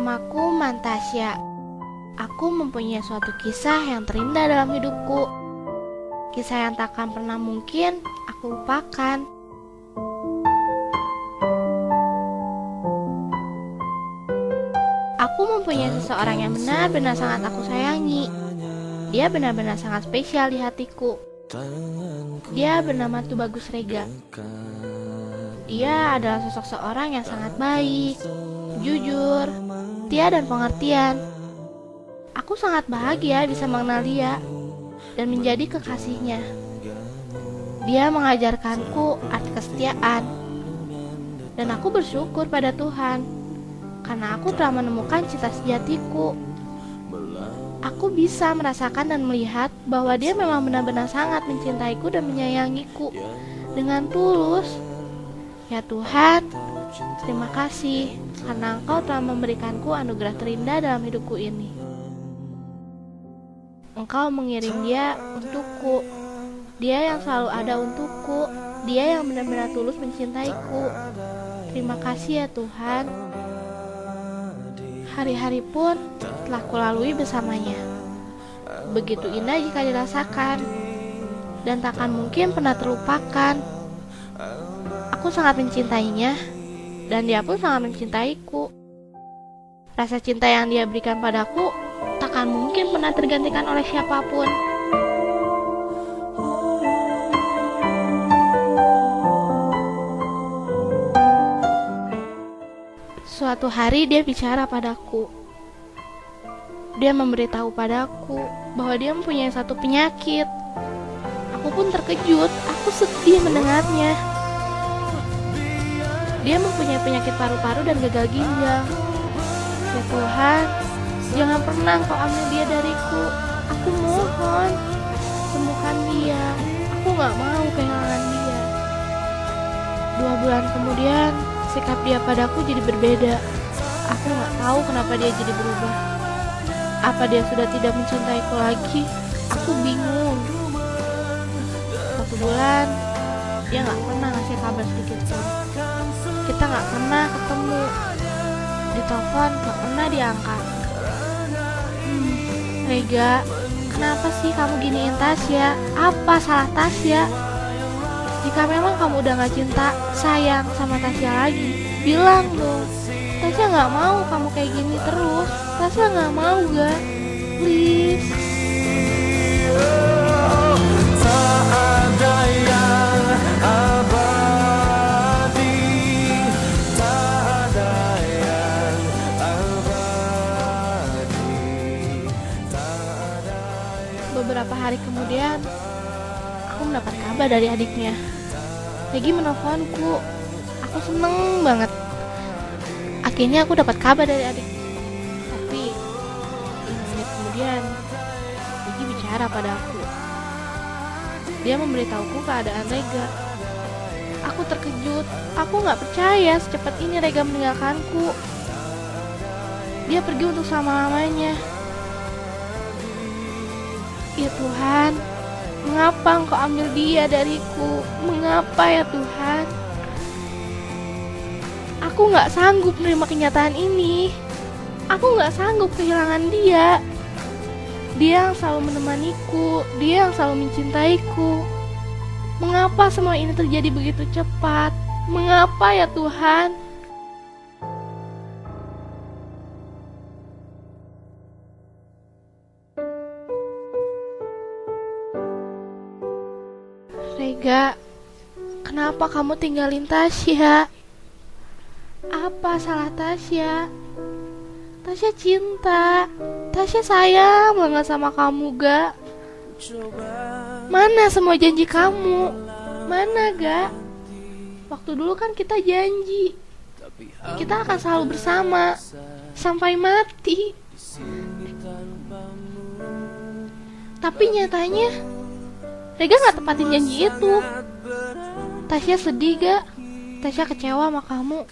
Namaku Mantasya. Aku mempunyai suatu kisah yang terindah dalam hidupku. Kisah yang takkan pernah mungkin aku lupakan. Aku mempunyai seseorang yang benar-benar sangat aku sayangi. Dia benar-benar sangat spesial di hatiku. Dia bernama Tubagus Rega. Dia adalah sosok seorang yang sangat baik, jujur, setia dan pengertian. Aku sangat bahagia bisa mengenal dia dan menjadi kekasihnya. Dia mengajarkanku arti kesetiaan, dan aku bersyukur pada Tuhan karena aku telah menemukan cinta sejatiku. Aku bisa merasakan dan melihat bahwa dia memang benar-benar sangat mencintaiku dan menyayangiku dengan tulus. Ya Tuhan, terima kasih karena Engkau telah memberikanku anugerah terindah dalam hidupku ini. Engkau mengirim dia untukku. Dia yang selalu ada untukku. Dia yang benar-benar tulus mencintaiku. Terima kasih ya Tuhan. Hari-hari pun telah kulalui bersamanya. Begitu indah jika dirasakan, dan takkan mungkin pernah terlupakan. Aku sangat mencintainya, dan dia pun sangat mencintaiku. Rasa cinta yang dia berikan padaku takkan mungkin pernah tergantikan oleh siapapun. Suatu hari dia bicara padaku. Dia memberitahu padaku bahwa dia mempunyai satu penyakit. Aku pun terkejut, aku sedih mendengarnya. Dia mempunyai penyakit paru-paru dan gagal ginjal. Ya Tuhan, jangan pernah Engkau ambil dia dariku. Aku mohon, sembuhkan dia. Aku gak mau kehilangan dia. 2 bulan kemudian, sikap dia padaku jadi berbeda. Aku gak tahu kenapa dia jadi berubah. Apa dia sudah tidak mencintaiku lagi? Aku bingung. 1 bulan, dia gak pernah ngasih kabar sedikit pun. Kita gak pernah ketemu. Di telepon gak pernah diangkat. Rega, kenapa sih kamu giniin Tasya? Apa salah Tasya? Jika memang kamu udah gak cinta, sayang sama Tasya lagi, bilang dong. Tasya gak mau kamu kayak gini terus. Tasya gak mau gak? Please. Tak ada yang abadi, tak ada yang abadi, tak ada yang... Beberapa hari kemudian, aku mendapat kabar dari adiknya. Regi menelponku. Aku seneng banget. Akhirnya aku dapat kabar dari adik. Tapi 5 menit kemudian, Regi bicara pada aku. Dia memberitahuku keadaan Rega. Aku terkejut. Aku gak percaya secepat ini Rega meninggalkanku. Dia pergi untuk selama-lamanya. Ya Tuhan, mengapa Engkau ambil dia dariku? Mengapa ya Tuhan? Aku gak sanggup menerima kenyataan ini. Aku gak sanggup kehilangan dia. Dia yang selalu menemaniku. Dia yang selalu mencintaiku. Mengapa semua ini terjadi begitu cepat? Mengapa ya Tuhan? Rega, kenapa kamu tinggalin Tasya? Apa salah Tasya? Tasya cinta. Tasya sayang banget sama kamu, Ga. Mana semua janji kamu? Mana, Ga? Waktu dulu kan kita janji kita akan selalu bersama sampai mati. Tapi nyatanya Rega gak tepatin janji itu. Tasya sedih, Ga. Tasya kecewa sama kamu.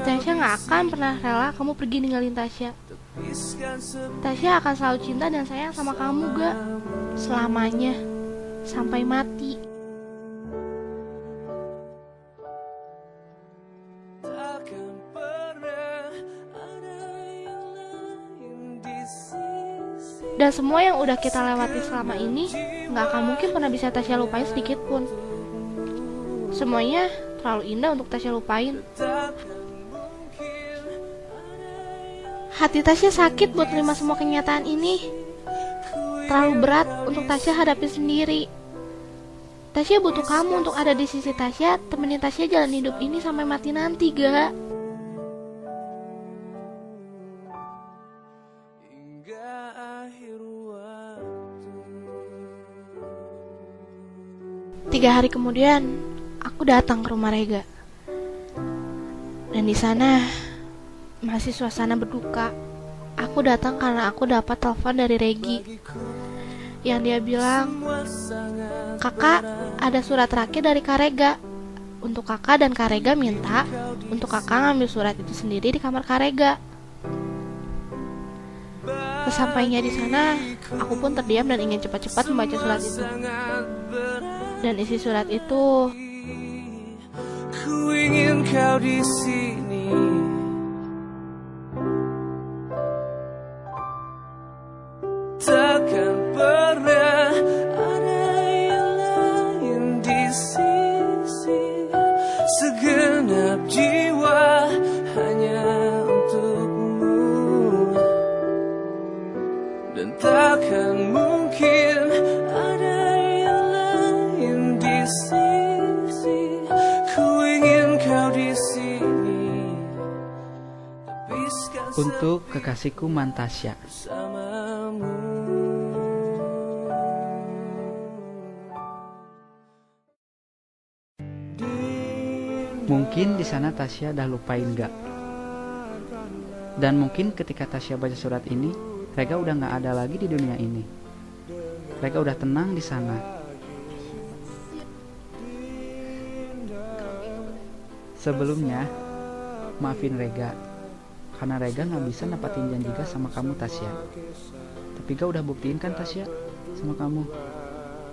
Tasya gak akan pernah rela kamu pergi ninggalin Tasya. Tasya akan selalu cinta dan sayang sama kamu, Ga. Selamanya. Sampai mati. Takkan pernah ada Dan semua yang udah kita lewati selama ini gak akan mungkin pernah bisa Tasya lupain sedikit pun. Semuanya terlalu indah untuk Tasya lupain. Hati Tasya sakit buat terima semua kenyataan ini. Terlalu berat untuk Tasya hadapi sendiri. Tasya butuh kamu untuk ada di sisi Tasya, temenin Tasya jalan hidup ini sampai mati nanti, Ga. Hingga akhir waktu. 3 hari kemudian, aku datang ke rumah Rega. Dan di sana masih suasana berduka. Aku datang karena aku dapat telepon dari Regi. Yang dia bilang, "Kakak, ada surat terakhir dari Kak Rega. Untuk kakak, dan Kak Rega minta untuk kakak ngambil surat itu sendiri di kamar Kak Rega." Sesampainya di sana, aku pun terdiam dan ingin cepat-cepat membaca surat itu. Dan isi surat itu, Ku ingin kau di sini. Takkan pernah ada yang lain di sisi. Segenap jiwa hanya untukmu. Dan takkan mungkin ada yang lain di sisi. Ku ingin kau di sini. Tepiskan Untuk kekasihku Mantasya. bersamamu. Mungkin di sana Tasya dah lupain Ga. Dan mungkin ketika Tasya baca surat ini, Rega udah gak ada lagi di dunia ini. Rega udah tenang di sana. Sebelumnya, maafin Rega, karena Rega gak bisa nepatin janji Ga sama kamu Tasya. Tapi Ga udah buktiin kan Tasya sama kamu,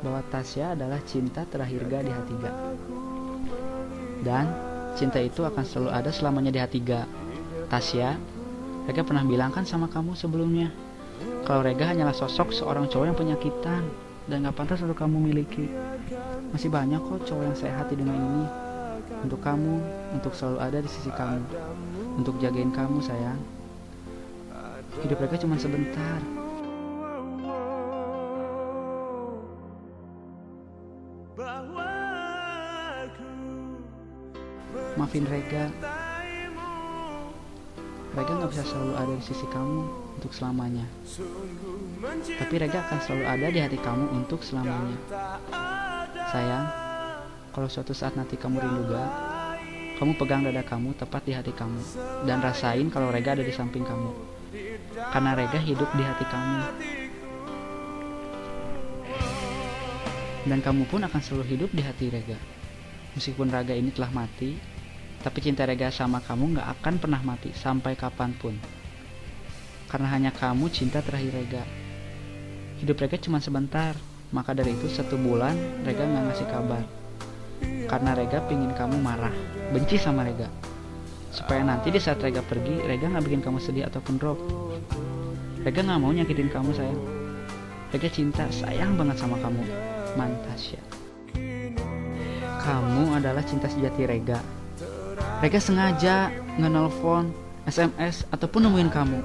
bahwa Tasya adalah cinta terakhir Ga di hati Ga. Dan cinta itu akan selalu ada selamanya di hati Ga. Tasya, Rega pernah bilang kan sama kamu sebelumnya, kalau Rega hanyalah sosok seorang cowok yang penyakitan dan gak pantas untuk kamu miliki. Masih banyak kok cowok yang sehat di dunia ini untuk kamu, untuk selalu ada di sisi kamu, untuk jagain kamu sayang. Hidup Rega cuma sebentar. Maafin Rega. Rega gak bisa selalu ada di sisi kamu untuk selamanya. Tapi Rega akan selalu ada di hati kamu untuk selamanya. Sayang, kalau suatu saat nanti kamu rindu Ga, kamu pegang dada kamu tepat di hati kamu, dan rasain kalau Rega ada di samping kamu. Karena Rega hidup di hati kamu. Dan kamu pun akan selalu hidup di hati Rega. Meskipun Rega ini telah mati, tapi cinta Rega sama kamu gak akan pernah mati sampai kapanpun. Karena hanya kamu cinta terakhir Rega. Hidup Rega cuma sebentar, maka dari itu 1 bulan Rega gak ngasih kabar. Karena Rega pingin kamu marah, benci sama Rega, supaya nanti di saat Rega pergi, Rega gak bikin kamu sedih ataupun drop. Rega gak mau nyakitin kamu sayang. Rega cinta, sayang banget sama kamu, Mantasya. Kamu adalah cinta sejati Rega. Rega sengaja nge-nelfon, SMS, ataupun nemuin kamu.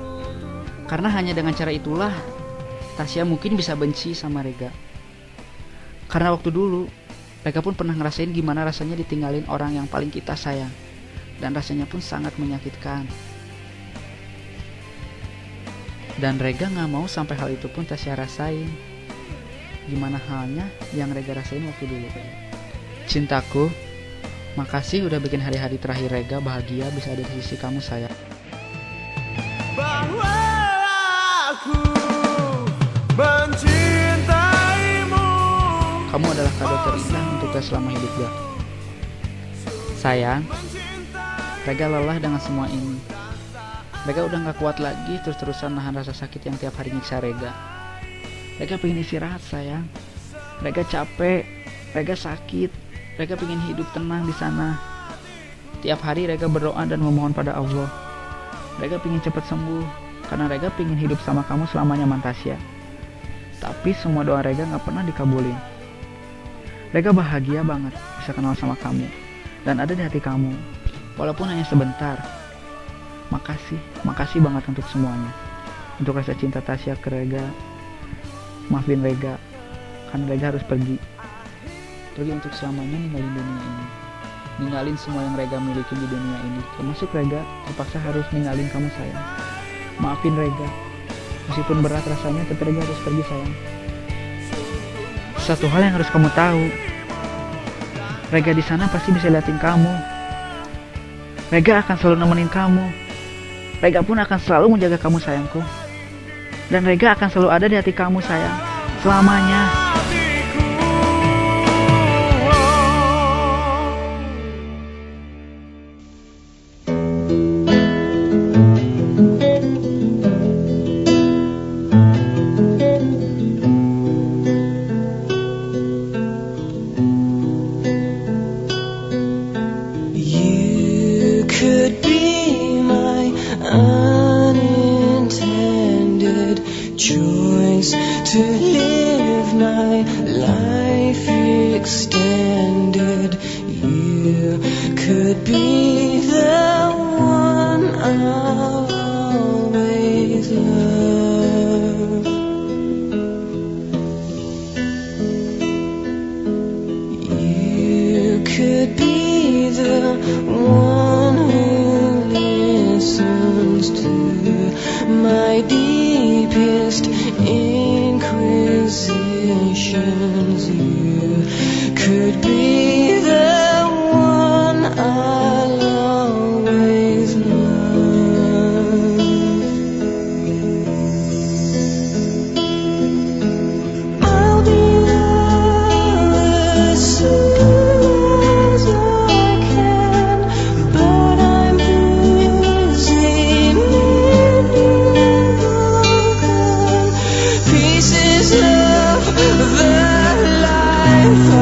Karena hanya dengan cara itulah Tasya mungkin bisa benci sama Rega. Karena waktu dulu Rega pun pernah ngerasain gimana rasanya ditinggalin orang yang paling kita sayang. Dan rasanya pun sangat menyakitkan. Dan Rega gak mau sampai hal itu pun Tasya rasain. Gimana halnya yang Rega rasain waktu dulu. Cintaku, makasih udah bikin hari-hari terakhir Rega bahagia bisa ada di sisi kamu sayang. Bahwa aku mencintaimu. Kamu adalah kado terindah untuk Rega selama hidup Ga. Sayang, Rega lelah dengan semua ini. Rega udah gak kuat lagi terus-terusan nahan rasa sakit yang tiap hari nyiksa Rega. Rega pengen istirahat sayang. Rega capek, Rega sakit. Rega pengen hidup tenang di sana. Tiap hari Rega berdoa dan memohon pada Allah. Rega pengen cepat sembuh, karena Rega pengen hidup sama kamu selamanya Mantasya. Tapi semua doa Rega gak pernah dikabulin. Rega bahagia banget bisa kenal sama kamu dan ada di hati kamu, walaupun hanya sebentar. Makasih banget untuk semuanya. Untuk rasa cinta Tasya ke Rega. Maafin Rega, karena Rega harus pergi untuk selamanya, ninggalin dunia ini, ninggalin semua yang Rega miliki di dunia ini, termasuk Rega terpaksa harus ninggalin kamu sayang. Maafin Rega, meskipun berat rasanya, tapi Rega harus pergi sayang. Satu hal yang harus kamu tahu, Rega di sana pasti bisa liatin kamu. Rega akan selalu nemenin kamu. Rega pun akan selalu menjaga kamu sayangku. Dan Rega akan selalu ada di hati kamu sayang, selamanya. Could be my unintended choice to live my life extended. You could be the one I'll always love. You could be the one who listens to my deepest inquisitions. You could be the one I'll always love. I'll be there as soon as I can, but I'm busy mending broken pieces of the life